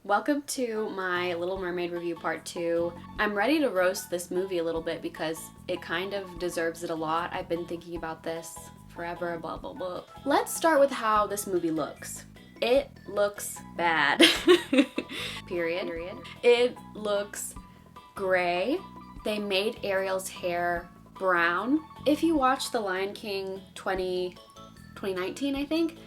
Welcome to my Little Mermaid review part 2. I'm ready to roast this movie a little bit because it kind of deserves it a lot. I've been thinking about this forever, blah blah blah. Let's start with how this movie looks. It looks bad. Period. It looks gray. They made Ariel's hair brown. If you watch The Lion King 2019, I think,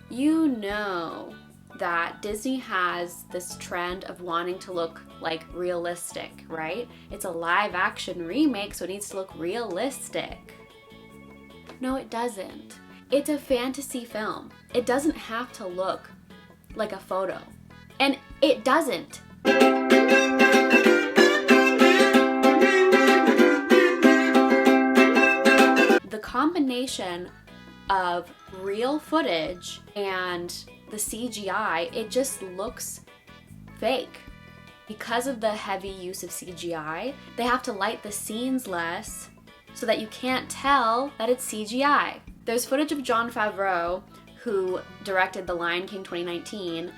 you know that Disney has this trend of wanting to look like realistic, right? It's a live action remake, so it needs to look realistic. No, it doesn't. It's a fantasy film. It doesn't have to look like a photo. And it doesn't. The combination of real footage and the CGI, it just looks fake. Because of the heavy use of CGI, they have to light the scenes less so that you can't tell that it's CGI. There's footage of Jon Favreau, who directed The Lion King 2019,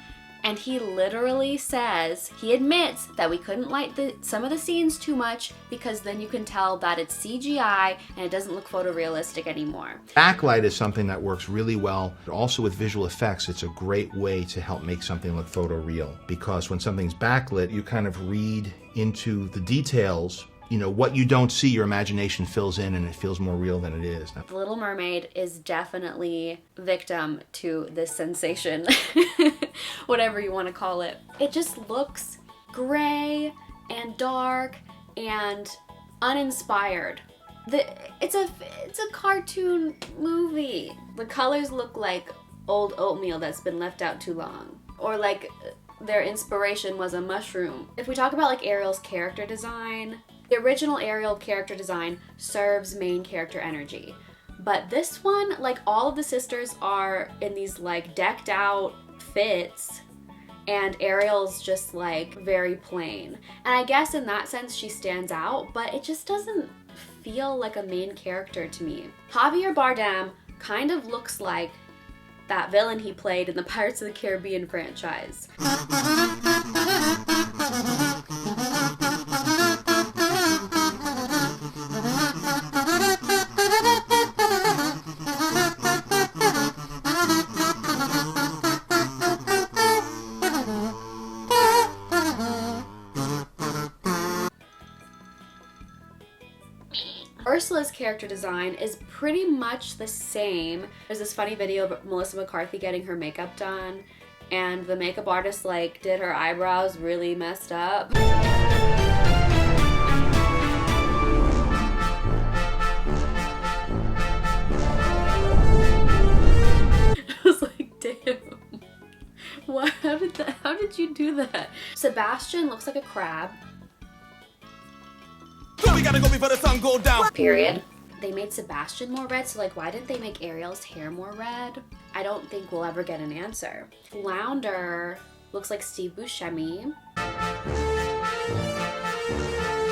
and he literally says, he admits that we couldn't light some of the scenes too much because then you can tell that it's CGI and it doesn't look photorealistic anymore. Backlight is something that works really well. Also with visual effects, it's a great way to help make something look photoreal, because when something's backlit, you kind of read into the details. You know, what you don't see, your imagination fills in and it feels more real than it is. The Little Mermaid is definitely victim to this sensation, whatever you want to call it. It just looks gray and dark and uninspired. It's a cartoon movie. The colors look like old oatmeal that's been left out too long, or like their inspiration was a mushroom. If we talk about like Ariel's character design, the original Ariel character design serves main character energy. But this one, like, all of the sisters are in these like decked out fits and Ariel's just like very plain. And I guess in that sense she stands out, but it just doesn't feel like a main character to me. Javier Bardem kind of looks like that villain he played in the Pirates of the Caribbean franchise. Ursula's character design is pretty much the same. There's this funny video of Melissa McCarthy getting her makeup done, and the makeup artist like did her eyebrows really messed up. I was like, damn. What? How did you do that? Sebastian looks like a crab. We gotta go before the sun go down. Period. They made Sebastian more red, so like why didn't they make Ariel's hair more red? I don't think we'll ever get an answer. Flounder looks like Steve Buscemi.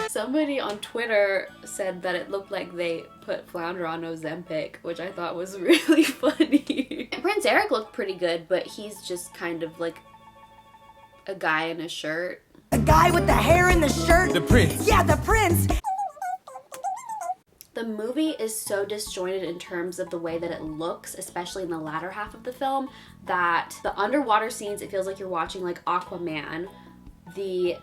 Somebody on Twitter said that it looked like they put Flounder on Ozempic, which I thought was really funny. Prince Eric looked pretty good, but he's just kind of like a guy in a shirt. The guy with the hair in the shirt? The prince. Yeah, the prince. The movie is so disjointed in terms of the way that it looks, especially in the latter half of the film, that the underwater scenes, it feels like you're watching like Aquaman. The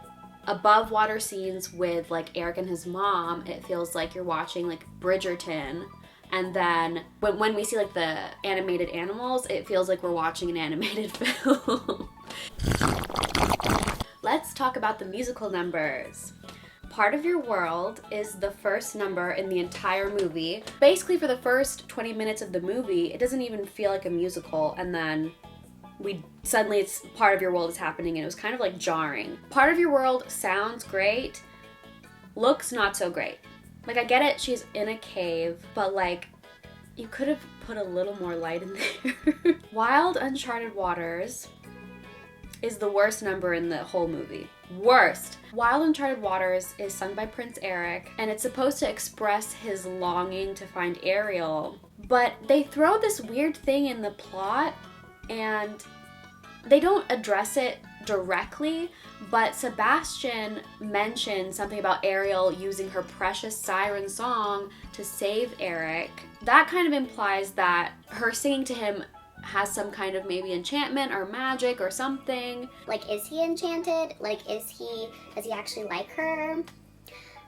above water scenes with like Eric and his mom, it feels like you're watching like Bridgerton. And then when we see like the animated animals, it feels like we're watching an animated film. Let's talk about the musical numbers. Part of Your World is the first number in the entire movie. Basically for the first 20 minutes of the movie, it doesn't even feel like a musical, and then suddenly it's Part of Your World is happening, and it was kind of like jarring. Part of Your World sounds great, looks not so great. Like, I get it, she's in a cave, but like, you could have put a little more light in there. Wild Uncharted Waters is the worst number in the whole movie. Worst. Wild Uncharted Waters is sung by Prince Eric, and it's supposed to express his longing to find Ariel, but they throw this weird thing in the plot, and they don't address it directly, but Sebastian mentioned something about Ariel using her precious siren song to save Eric. That kind of implies that her singing to him has some kind of maybe enchantment or magic or something. Like, is he enchanted? Like, does he actually like her?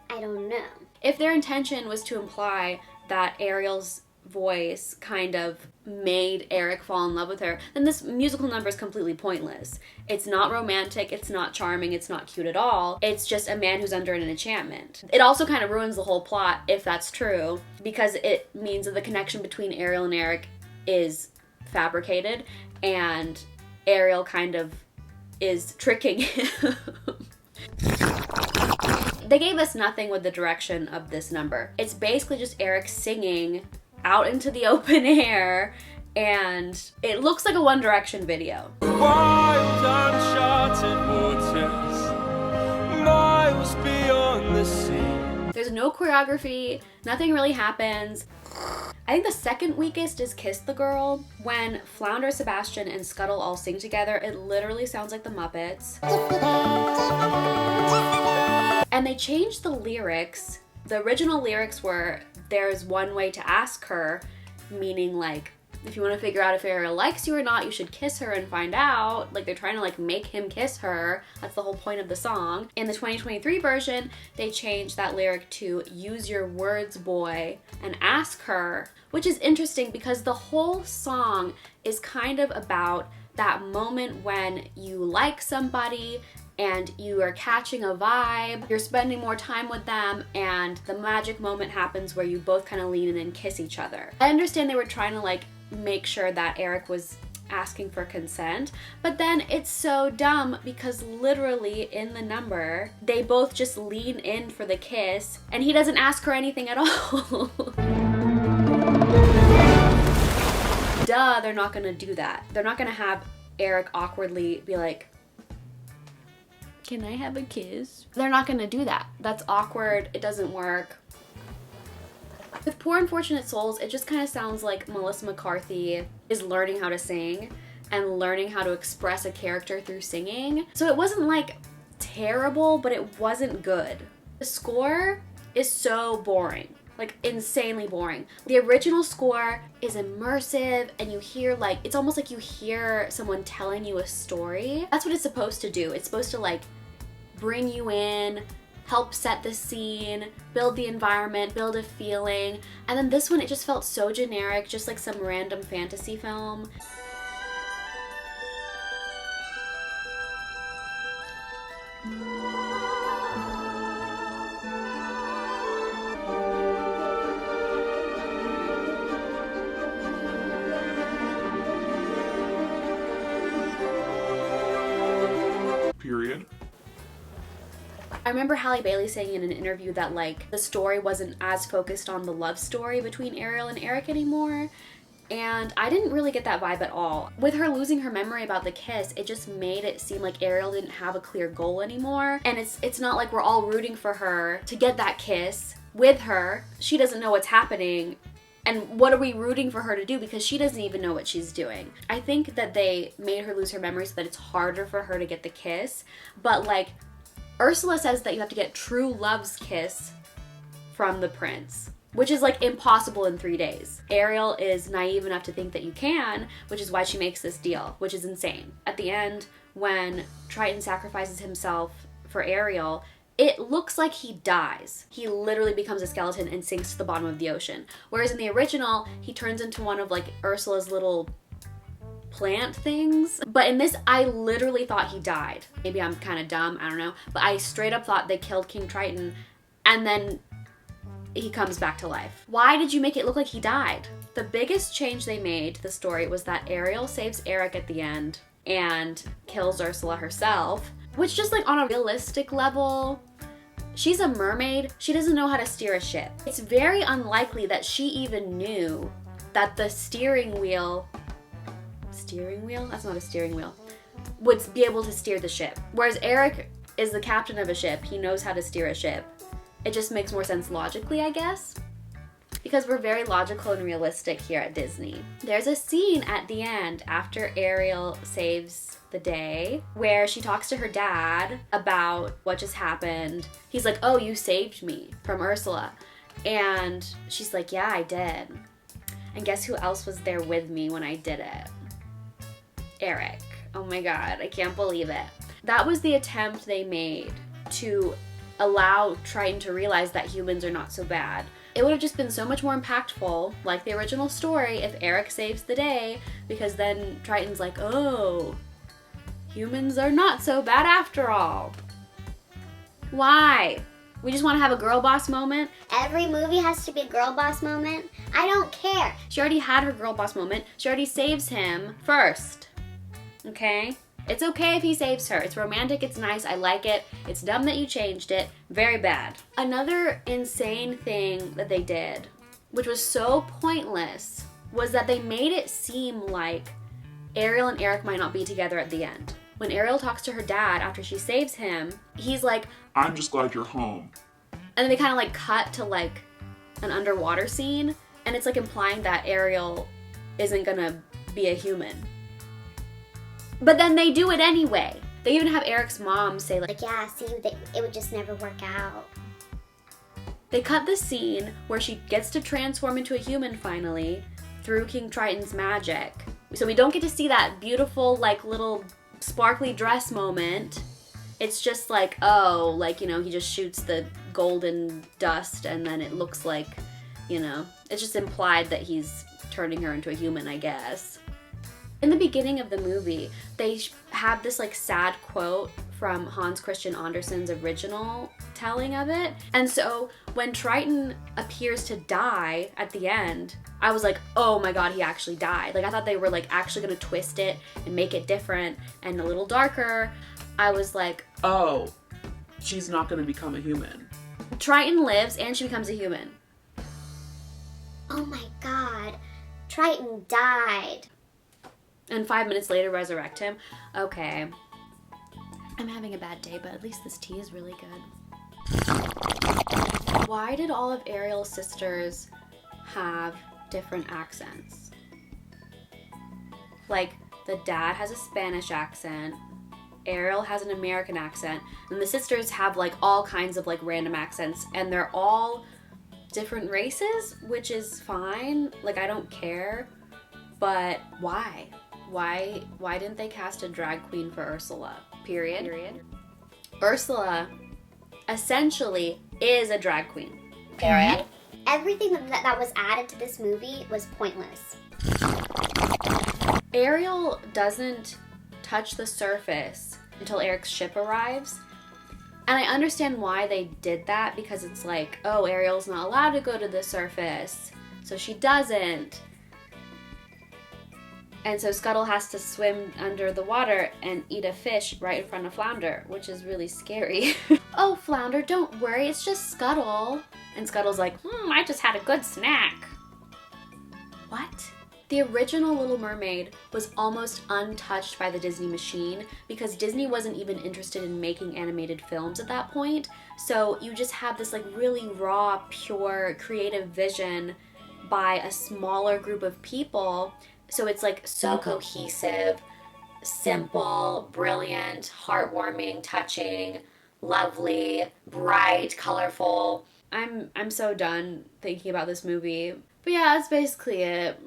I don't know. If their intention was to imply that Ariel's voice kind of made Eric fall in love with her, then this musical number is completely pointless. It's not romantic, it's not charming, it's not cute at all. It's just a man who's under an enchantment. It also kind of ruins the whole plot if that's true, because it means that the connection between Ariel and Eric is fabricated, and Ariel kind of is tricking him. They gave us nothing with the direction of this number. It's basically just Eric singing out into the open air, and it looks like a One Direction video. Wild uncharted waters, miles beyond the sea. There's no choreography, nothing really happens. I think the second weakest is Kiss the Girl. When Flounder, Sebastian, and Scuttle all sing together, it literally sounds like the Muppets. And they changed the lyrics. The original lyrics were, "There's one way to ask her," meaning like, if you want to figure out if Ariel likes you or not, you should kiss her and find out. Like, they're trying to like make him kiss her. That's the whole point of the song. In the 2023 version, they changed that lyric to "Use your words, boy, and ask her," which is interesting because the whole song is kind of about that moment when you like somebody and you are catching a vibe, you're spending more time with them, and the magic moment happens where you both kind of lean in and kiss each other. I understand they were trying to like make sure that Eric was asking for consent, but then it's so dumb because literally in the number, they both just lean in for the kiss, and he doesn't ask her anything at all. Duh, they're not gonna do that. They're not gonna have Eric awkwardly be like, "Can I have a kiss?" They're not gonna do that. That's awkward. It doesn't work. With Poor Unfortunate Souls, it just kind of sounds like Melissa McCarthy is learning how to sing and learning how to express a character through singing. So it wasn't like terrible, but it wasn't good. The score is so boring. Like, insanely boring. The original score is immersive, and you hear like, it's almost like you hear someone telling you a story. That's what it's supposed to do. It's supposed to like bring you in, help set the scene, build the environment, build a feeling. And then this one, it just felt so generic, just like some random fantasy film. Period. I remember Halle Bailey saying in an interview that like the story wasn't as focused on the love story between Ariel and Eric anymore, and I didn't really get that vibe at all. With her losing her memory about the kiss, it just made it seem like Ariel didn't have a clear goal anymore, and it's not like we're all rooting for her to get that kiss with her. She doesn't know what's happening, and what are we rooting for her to do, because she doesn't even know what she's doing. I think that they made her lose her memory so that it's harder for her to get the kiss, but like Ursula says that you have to get true love's kiss from the prince, which is like impossible in 3 days. Ariel is naive enough to think that you can, which is why she makes this deal, which is insane. At the end, when Triton sacrifices himself for Ariel, it looks like he dies. He literally becomes a skeleton and sinks to the bottom of the ocean. Whereas in the original, he turns into one of like Ursula's little plant things. But in this, I literally thought he died. Maybe I'm kind of dumb, I don't know. But I straight up thought they killed King Triton and then he comes back to life. Why did you make it look like he died? The biggest change they made to the story was that Ariel saves Eric at the end and kills Ursula herself, which just like on a realistic level, she's a mermaid. She doesn't know how to steer a ship. It's very unlikely that she even knew that the steering wheel, that's not a steering wheel, would be able to steer the ship. Whereas Eric is the captain of a ship. He knows how to steer a ship. It just makes more sense logically, I guess. because we're very logical and realistic here at Disney. There's a scene at the end after Ariel saves the day where she talks to her dad about what just happened. He's like, oh, you saved me from Ursula. And she's like, yeah, I did. And guess who else was there with me when I did it? Eric. Oh my God, I can't believe it. That was the attempt they made to allow Triton to realize that humans are not so bad. It would have just been so much more impactful, like the original story, if Eric saves the day, because then Triton's like, oh, humans are not so bad after all. Why? We just want to have a girl boss moment? Every movie has to be a girl boss moment. I don't care. She already had her girl boss moment. She already saves him first. Okay? It's okay if he saves her. It's romantic, it's nice, I like it. It's dumb that you changed it. Very bad. Another insane thing that they did, which was so pointless, was that they made it seem like Ariel and Eric might not be together at the end. When Ariel talks to her dad after she saves him, he's like, I'm just glad you're home. and then they kind of like cut to like an underwater scene, and it's like implying that Ariel isn't gonna be a human. But then they do it anyway. They even have Eric's mom say like, Yeah, see, it would just never work out. they cut the scene where she gets to transform into a human finally through King Triton's magic. So we don't get to see that beautiful like little sparkly dress moment. It's just like, oh, like, you know, he just shoots the golden dust and then it looks like, you know, it's just implied that he's turning her into a human, I guess. In the beginning of the movie, they have this like sad quote from Hans Christian Andersen's original telling of it. And so when Triton appears to die at the end, I was like, oh my God, he actually died. Like I thought they were like actually gonna twist it and make it different and a little darker. I was like, oh, she's not gonna become a human. Triton lives and she becomes a human. Oh my God, Triton died. And 5 minutes later resurrect him. Okay. I'm having a bad day, but at least this tea is really good. Why did all of Ariel's sisters have different accents? Like, the dad has a Spanish accent, Ariel has an American accent, and the sisters have like all kinds of like random accents, and they're all different races, which is fine. Like, I don't care. But why? Why didn't they cast a drag queen for Ursula? Period. Ursula essentially is a drag queen. Period. Everything that was added to this movie was pointless. Ariel doesn't touch the surface until Eric's ship arrives. And I understand why they did that, because it's like, oh, Ariel's not allowed to go to the surface, so she doesn't. And so Scuttle has to swim under the water and eat a fish right in front of Flounder, which is really scary. Oh, Flounder, don't worry, it's just Scuttle. And Scuttle's like, I just had a good snack. What? The original Little Mermaid was almost untouched by the Disney machine because Disney wasn't even interested in making animated films at that point. So you just have this like really raw, pure, creative vision by a smaller group of people. So it's like so cohesive, simple, brilliant, heartwarming, touching, lovely, bright, colorful. I'm so done thinking about this movie. But yeah, that's basically it.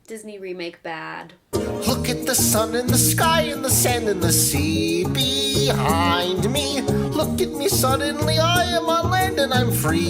Disney remake bad. Look at the sun and the sky and the sand and the sea behind me. Look at me, suddenly I am on land and I'm free.